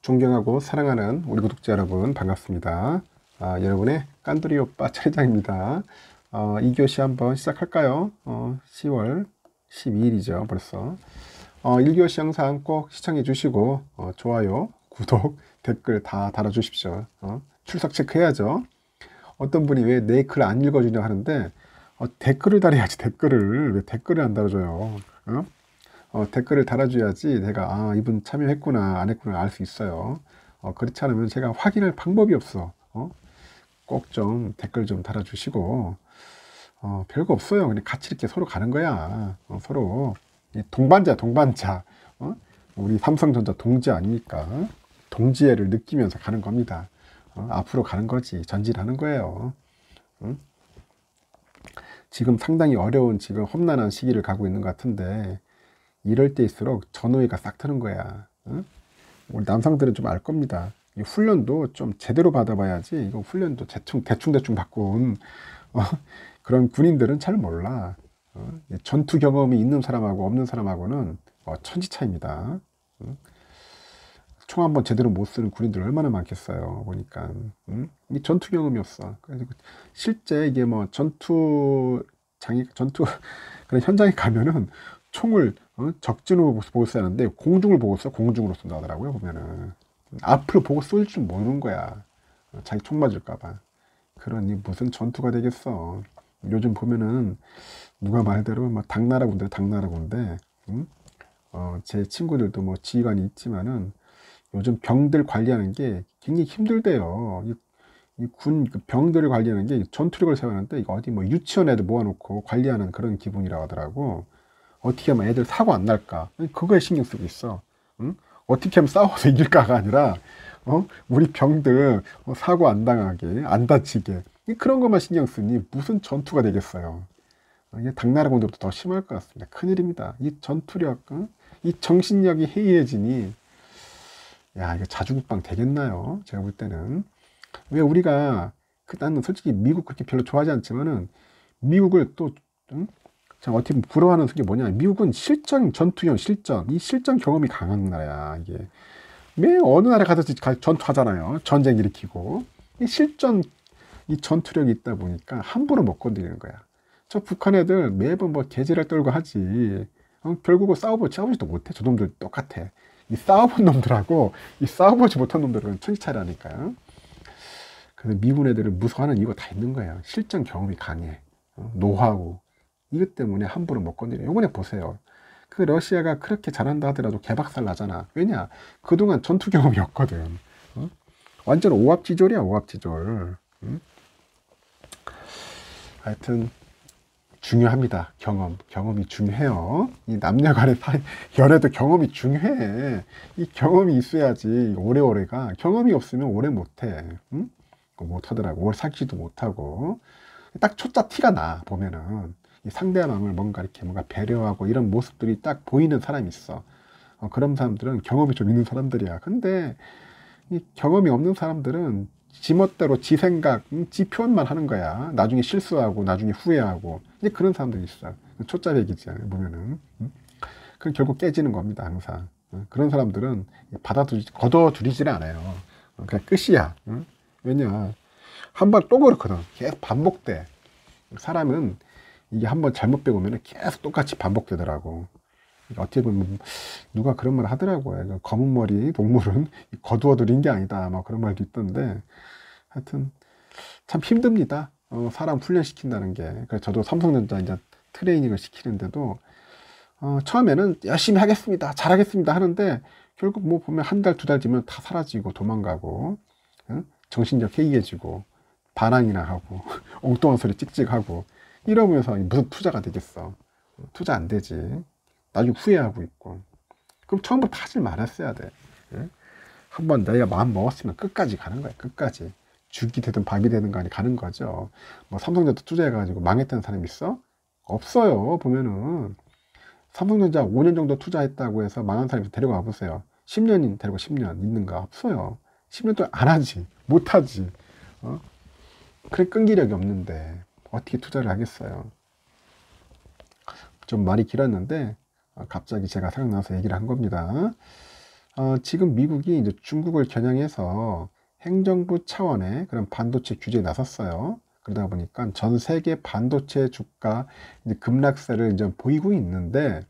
존경하고 사랑하는 우리 구독자 여러분 반갑습니다. 여러분의 깐돌이 오빠 차례장입니다. 2교시 한번 시작할까요? 10월 12일이죠 벌써. 1교시 영상 꼭 시청해 주시고 좋아요, 구독, 댓글 다 달아주십시오. 출석 체크해야죠. 어떤 분이 왜 내 글 안 읽어주냐 하는데 댓글을 달아야지. 댓글을 왜 댓글을 안 달아줘요? 댓글을 달아줘야지 내가 이분 참여했구나 안 했구나 알 수 있어요. 그렇지 않으면 제가 확인할 방법이 없어. 꼭 좀 댓글 좀 달아주시고 별거 없어요. 그냥 같이 이렇게 서로 가는 거야. 서로 동반자. 우리 삼성전자 동지 아닙니까? 동지애를 느끼면서 가는 겁니다. 앞으로 가는 거지. 전진하는 거예요. 지금 상당히 어려운 지금 험난한 시기를 가고 있는 것 같은데 이럴 때일수록 전우회가 싹 트는 거야. 우리 남성들은 좀 알 겁니다. 이 훈련도 좀 제대로 받아봐야지. 이거 훈련도 대충 받고 온 그런 군인들은 잘 몰라. 전투 경험이 있는 사람하고 없는 사람하고는 천지 차이입니다. 총 한번 제대로 못 쓰는 군인들 얼마나 많겠어요. 보니까 이 전투 경험이 없어. 그래서 실제 이게 뭐 전투 그런 현장에 가면은 총을 적진으로 보고 쏘는데 공중을 보고 써. 공중으로 쏜다 하더라고요. 보면은 앞을 보고 쏠 줄 모르는 거야. 자기 총 맞을까봐. 그러니 무슨 전투가 되겠어. 요즘 보면은 누가 말대로 뭐 당나라 군대 제 친구들도 뭐 지휘관이 있지만은 요즘 병들 관리하는 게 굉장히 힘들대요. 이 군 병들을 관리하는 게 전투력을 세우는데 이거 어디 뭐 유치원 애들 모아놓고 관리하는 그런 기분이라고 하더라고. 어떻게 하면 애들 사고 안 날까? 그거에 신경 쓰고 있어. 어떻게 하면 싸워서 이길까가 아니라 우리 병들 사고 안 당하게, 안 다치게 그런 것만 신경 쓰니 무슨 전투가 되겠어요. 이게 당나라 군대보다 더 심할 것 같습니다. 큰일입니다. 이 전투력, 이 정신력이 해이해지니 야 이거 자주국방 되겠나요? 제가 볼 때는 왜 우리가 나는 솔직히 미국 그렇게 별로 좋아하지 않지만은 미국을 또 어떻게 보면 부러워하는 게 뭐냐? 미국은 전투형 실전, 이 실전 경험이 강한 나라야. 이게 매 어느 나라 가든지 전투하잖아요. 전쟁 일으키고 이 실전, 이 전투력이 있다 보니까 함부로 못 건드리는 거야. 저 북한 애들 매번 뭐 개지를 떨고 하지. 결국은 싸워보지도 못해. 저 놈들 똑같아. 이 싸워본 놈들하고 이 싸워보지 못한 놈들은 천지 차이라니까요. 그래서 미군 애들을 무서워하는 이유가 다 있는 거예요. 실전 경험이 강해. 노하우. 이것 때문에 함부로 못 건드려요. 요번에 보세요. 그 러시아가 그렇게 잘한다 하더라도 개박살 나잖아. 왜냐? 그동안 전투 경험이 없거든. 완전 오합지졸이야, 오합지졸. 하여튼 중요합니다. 경험이 중요해요. 이 남녀 간의 연애도 경험이 중요해. 이 경험이 있어야지 오래오래가. 경험이 없으면 오래 못해. 못하더라고. 오래 사귀지도 못하고. 딱 초짜 티가 나 보면은. 이 상대방을 뭔가 배려하고 이런 모습들이 딱 보이는 사람이 있어. 그런 사람들은 경험이 좀 있는 사람들이야. 근데 이 경험이 없는 사람들은 지멋대로 지 생각, 지 표현만 하는 거야. 나중에 실수하고 나중에 후회하고 이제 그런 사람들이 있어. 초짜배기지 보면은. 그럼 결국 깨지는 겁니다. 항상. 그런 사람들은 거둬들이질 않아요. 그냥 끝이야. 왜냐? 한 번 또 그렇거든. 계속 반복돼. 사람은 이게 한번 잘못 배우면 계속 똑같이 반복되더라고. 어떻게 보면 누가 그런 말 하더라고요. 검은 머리 동물은 거두어들인 게 아니다. 막 그런 말도 있던데 하여튼 참 힘듭니다. 사람 훈련시킨다는 게. 그래서 저도 삼성전자 이제 트레이닝을 시키는데도 처음에는 열심히 하겠습니다. 잘하겠습니다 하는데 결국 뭐 보면 한 달, 두 달 뒤면 다 사라지고 도망가고 정신력 해이해지고 반항이나 하고 엉뚱한 소리 찍찍하고 이러면서 무슨 투자가 되겠어. 투자 안 되지. 나중에 후회하고 있고. 그럼 처음부터 하질 말았어야 돼. 한번 내가 마음 먹었으면 끝까지 가는 거야. 끝까지. 죽이 되든 밥이 되든 간에 가는 거죠. 뭐 삼성전자 투자해가지고 망했다는 사람 있어? 없어요. 보면은 삼성전자 5년 정도 투자했다고 해서 망한 사람이 데려가 보세요. 10년인 데리고 10년 있는가? 없어요. 10년 동안 안 하지. 못 하지. 그래 끈기력이 없는데 어떻게 투자를 하겠어요. 좀 말이 길었는데 갑자기 제가 생각나서 얘기를 한 겁니다. 지금 미국이 이제 중국을 겨냥해서 행정부 차원의 그런 반도체 규제에 나섰어요. 그러다 보니까 전 세계 반도체 주가 이제 급락세를 이제 보이고 있는데,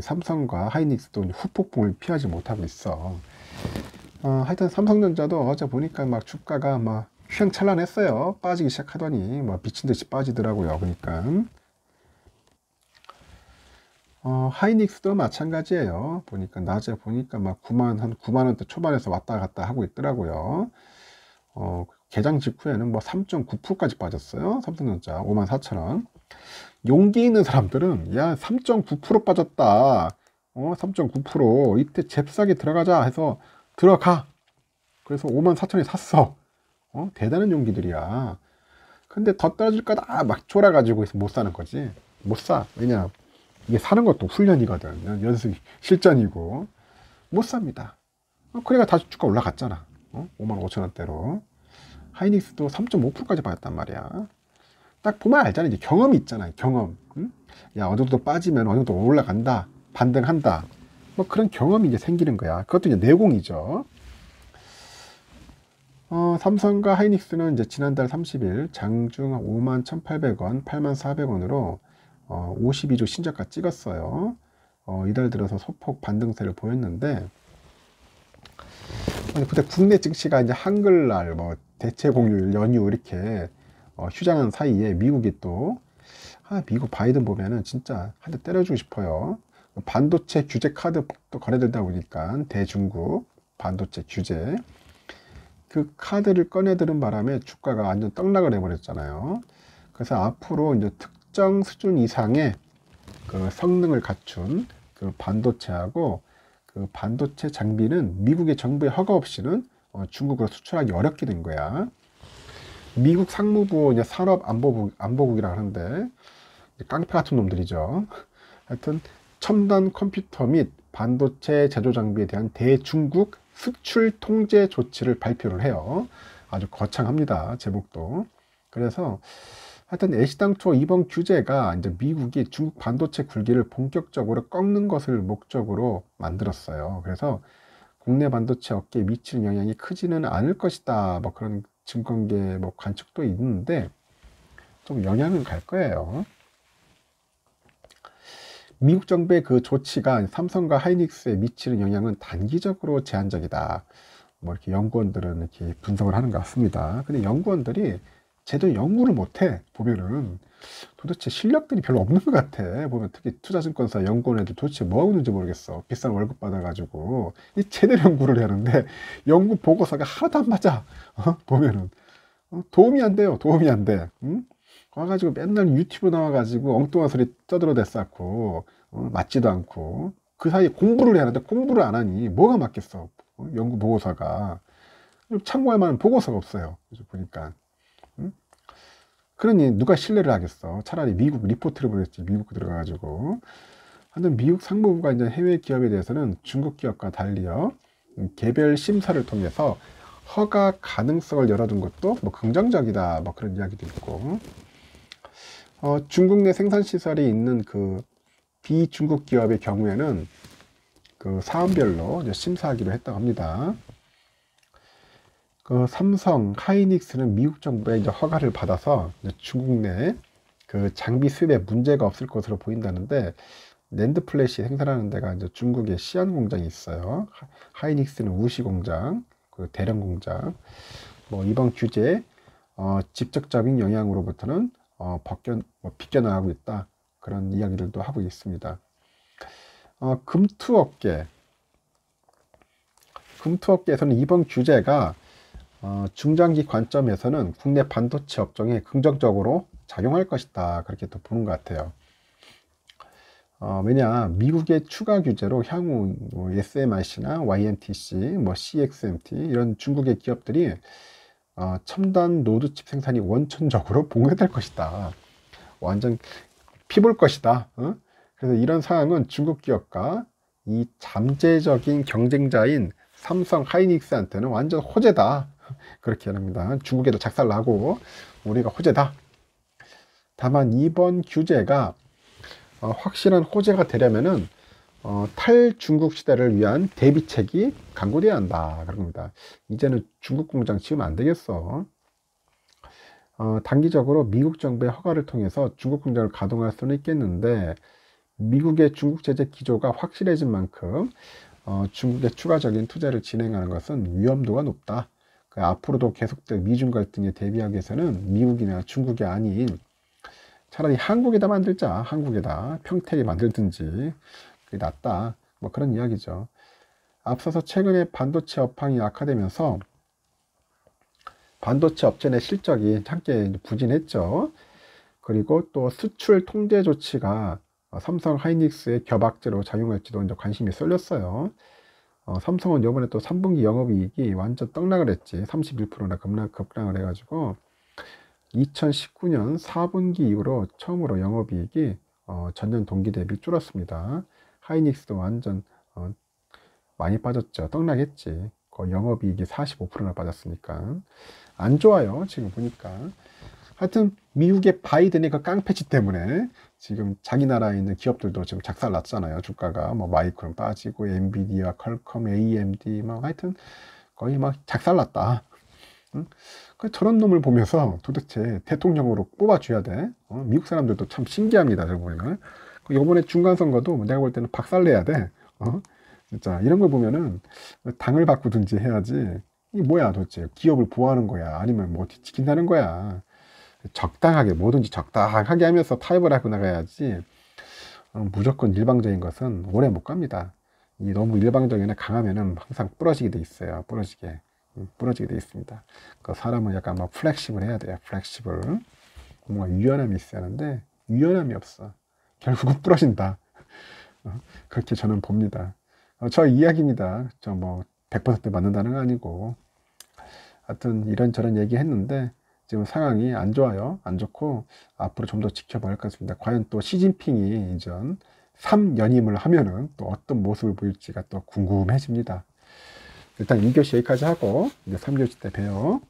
삼성과 하이닉스도 후폭풍을 피하지 못하고 있어. 하여튼 삼성전자도 어제 보니까 막 주가가 막 휘황찬란했어요. 빠지기 시작하더니 뭐 미친 듯이 빠지더라고요. 그러니까 하이닉스도 마찬가지예요. 보니까 낮에 보니까 막 9만 원대 초반에서 왔다 갔다 하고 있더라고요. 개장 직후에는 뭐 3.9%까지 빠졌어요. 삼성전자 54,000원. 용기 있는 사람들은 야 3.9% 빠졌다. 3.9% 이때 잽싸게 들어가자 해서 들어가. 그래서 54,000원에 샀어. 대단한 용기들이야. 근데 더 떨어질 거다 막 졸아가지고 못 사는 거지. 못 사. 왜냐, 이게 사는 것도 훈련이거든. 연습 실전이고 못 삽니다. 그래가 다시 주가 올라갔잖아. 55,000원대로. 하이닉스도 3.5%까지 빠졌단 말이야. 딱 보면 알잖아. 이제 경험이 있잖아. 경험. 응? 야, 어느 정도 빠지면 어느 정도 올라간다. 반등한다. 뭐 그런 경험이 이제 생기는 거야. 그것도 이제 내공이죠. 삼성과 하이닉스는 이제 지난달 30일 장중 51,800원, 84,400원으로 52주 신저가 찍었어요. 이달 들어서 소폭 반등세를 보였는데, 그때 국내 증시가 이제 한글날 뭐 대체 공휴일 연휴 이렇게 휴장한 사이에 미국이 또 미국 바이든 보면은 진짜 한 대 때려주고 싶어요. 반도체 규제 카드 또 거래되다 보니까 대중국 반도체 규제 그 카드를 꺼내드는 바람에 주가가 완전 떡락을 해버렸잖아요. 그래서 앞으로 이제 특정 수준 이상의 그 성능을 갖춘 그 반도체하고 그 반도체 장비는 미국의 정부의 허가 없이는 중국으로 수출하기 어렵게 된 거야. 미국 상무부 이제 산업안보국이라 하는데 깡패 같은 놈들이죠. 하여튼 첨단 컴퓨터 및 반도체 제조 장비에 대한 대중국 수출 통제 조치를 발표를 해요. 아주 거창합니다. 제목도. 그래서 하여튼 애시당초 이번 규제가 이제 미국이 중국 반도체 굴기를 본격적으로 꺾는 것을 목적으로 만들었어요. 그래서 국내 반도체 업계에 미치는 영향이 크지는 않을 것이다. 뭐 그런 증권계 뭐 관측도 있는데 좀 영향은 갈 거예요. 미국 정부의 그 조치가 삼성과 하이닉스에 미치는 영향은 단기적으로 제한적이다. 뭐 이렇게 연구원들은 이렇게 분석을 하는 것 같습니다. 근데 연구원들이 제대로 연구를 못해. 보면은 도대체 실력들이 별로 없는 것 같아. 보면 특히 투자증권사 연구원 애들 도대체 뭐 하고 있는지 모르겠어. 비싼 월급 받아가지고 이 제대로 연구를 하는데 연구 보고서가 하나도 안 맞아. 보면은 도움이 안 돼요. 도움이 안 돼. 응? 와가지고 맨날 유튜브 나와가지고 엉뚱한 소리 떠들어댔었고 맞지도 않고 그 사이에 공부를 해야 하는데 공부를 안 하니 뭐가 맞겠어. 연구 보고서가 참고할 만한 보고서가 없어요. 그래서 보니까 그러니 누가 신뢰를 하겠어. 차라리 미국 리포트를 보냈지. 미국 들어가가지고 하여튼 미국 상무부가 이제 해외 기업에 대해서는 중국 기업과 달리요 개별 심사를 통해서 허가 가능성을 열어둔 것도 뭐 긍정적이다. 뭐 그런 이야기도 있고 중국 내 생산 시설이 있는 그 비중국 기업의 경우에는 그 사안별로 이제 심사하기로 했다고 합니다. 그 삼성, 하이닉스는 미국 정부의 이제 허가를 받아서 이제 중국 내 그 장비 수입에 문제가 없을 것으로 보인다는데 낸드 플래시 생산하는 데가 이제 중국의 시안 공장이 있어요. 하이닉스는 우시 공장, 그 대령 공장. 뭐 이번 규제 직접적인 영향으로부터는 비껴나가고 있다. 그런 이야기들도 하고 있습니다. 금투업계에서는 이번 규제가 중장기 관점에서는 국내 반도체 업종에 긍정적으로 작용할 것이다. 그렇게 또 보는 것 같아요. 왜냐 미국의 추가 규제로 향후 뭐 SMIC나 YMTC, 뭐 CXMT 이런 중국의 기업들이 첨단 노드칩 생산이 원천적으로 봉쇄될 것이다. 완전 피볼 것이다. 그래서 이런 상황은 중국 기업과 이 잠재적인 경쟁자인 삼성, 하이닉스한테는 완전 호재다. 그렇게 합니다. 중국에도 작살나고 우리가 호재다. 다만 이번 규제가 확실한 호재가 되려면은 탈중국 시대를 위한 대비책이 강구돼야 한다. 그런 겁니다. 이제는 중국 공장 지으면 안 되겠어. 단기적으로 미국 정부의 허가를 통해서 중국 공장을 가동할 수는 있겠는데, 미국의 중국 제재 기조가 확실해진 만큼 중국의 추가적인 투자를 진행하는 것은 위험도가 높다. 앞으로도 계속될 미중 갈등에 대비하기 위해서는 미국이나 중국이 아닌 차라리 한국에다 만들자. 한국에다 평택에 만들든지 그게 낫다. 뭐 그런 이야기죠. 앞서서 최근에 반도체 업황이 악화되면서 반도체 업체 내 실적이 함께 부진했죠. 그리고 또 수출 통제 조치가 삼성 하이닉스의 겨박제로 작용할지도 이제 관심이 쏠렸어요. 삼성은 이번에 또 3분기 영업이익이 완전 떡락을 했지. 31%나 급락을 해가지고 2019년 4분기 이후로 처음으로 영업이익이 전년 동기 대비 줄었습니다. 하이닉스도 완전 많이 빠졌죠. 떡락했지. 거의 영업이익이 45%나 빠졌으니까 안 좋아요. 지금 보니까. 하여튼 미국의 바이든의 그 깡패짓 때문에 지금 자기 나라에 있는 기업들도 지금 작살났잖아요. 주가가 뭐 마이크론 빠지고 엔비디아, 퀄컴, AMD 막 하여튼 거의 막 작살났다. 응? 저런 놈을 보면서 도대체 대통령으로 뽑아줘야 돼. 미국 사람들도 참 신기합니다. 보면 이번에 중간선거도 내가 볼 때는 박살내야 돼. 진짜 이런 걸 보면은 당을 바꾸든지 해야지. 이게 뭐야 도대체 기업을 보호하는 거야 아니면 뭐 지킨다는 거야. 적당하게 뭐든지 적당하게 하면서 타협을 하고 나가야지. 무조건 일방적인 것은 오래 못 갑니다. 이 너무 일방적이나 강하면은 항상 부러지게 돼 있어요. 부러지게 돼 있습니다. 그 사람은 약간 막 플렉시블 해야 돼요. 플렉시블. 뭔가 유연함이 있어야 하는데 유연함이 없어. 결국은 부러진다. 그렇게 저는 봅니다. 저 이야기입니다. 저 뭐 100% 맞는다는 건 아니고 하여튼 이런저런 얘기했는데 지금 상황이 안 좋아요. 안 좋고 앞으로 좀 더 지켜봐야 할 것 같습니다. 과연 또 시진핑이 이전 3연임을 하면은 또 어떤 모습을 보일지가 또 궁금해집니다. 일단 2교시 여기까지 하고 이제 3교시 때 봬요.